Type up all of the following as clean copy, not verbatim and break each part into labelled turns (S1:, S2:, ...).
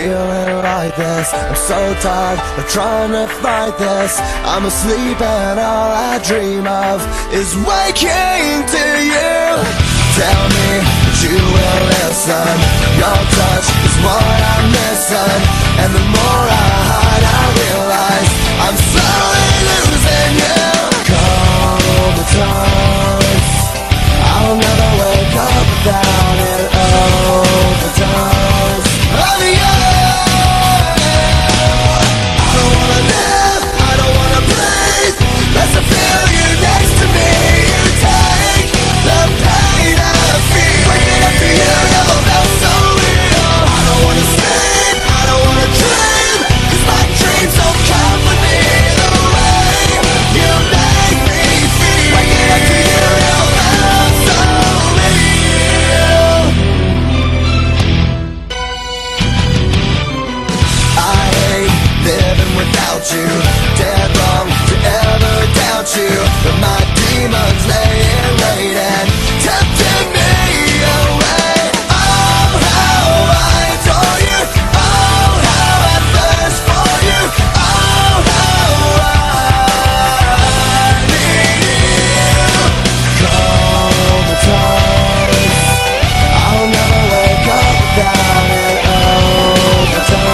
S1: feeling like this. I'm so tired of trying to fight this. I'm asleep and all I dream of is waking to you. Tell me that you will listen. Your touch is what I'm missing, and the more I hide I realize I'm slowly losing you. Comatose, I'll never wake up without it. Overdose of you. I don't wanna live, I don't wanna breathe unless I feel you next to me. You take the pain I feel. Waking up to you never felt so real. I don't wanna sleep, I don't wanna dream, 'cause my dreams don't come with me. The way you make me feel. Waking up to you never felt so real. I hate living without you. Dead wrong to ever doubt you, but my demons lay in wait and tempting me away. Oh, how I adore you. Oh, how I thirst for you. Oh, how I need you. Comatose, I'll never wake up without it. Overdose.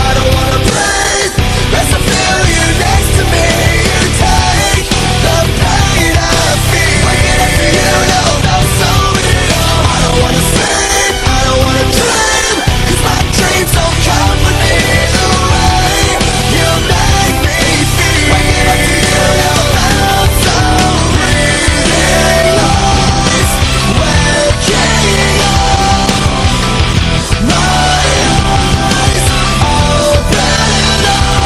S1: I don't wanna breathe unless I feel you next to me. You take the pain I feel. Waking up to you never felt so real. I don't wanna sleep, I don't wanna dream, 'cause my dreams don't come with me. The way you make me feel. Waking up to you never felt so real. Lies waking up, my eyes open up.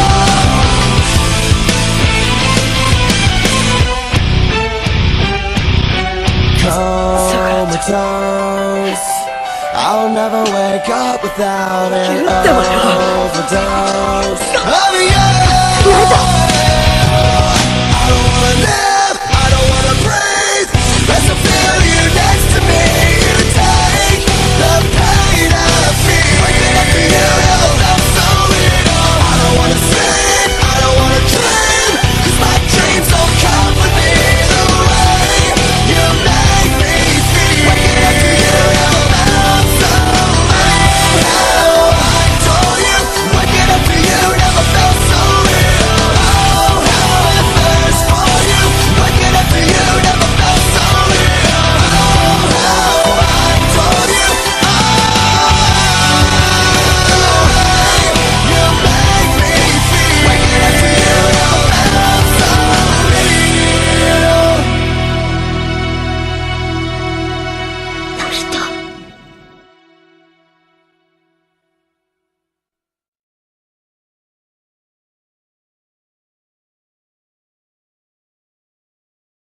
S1: Comatose, I'll never wake up without an overdose of you. I don't wanna live.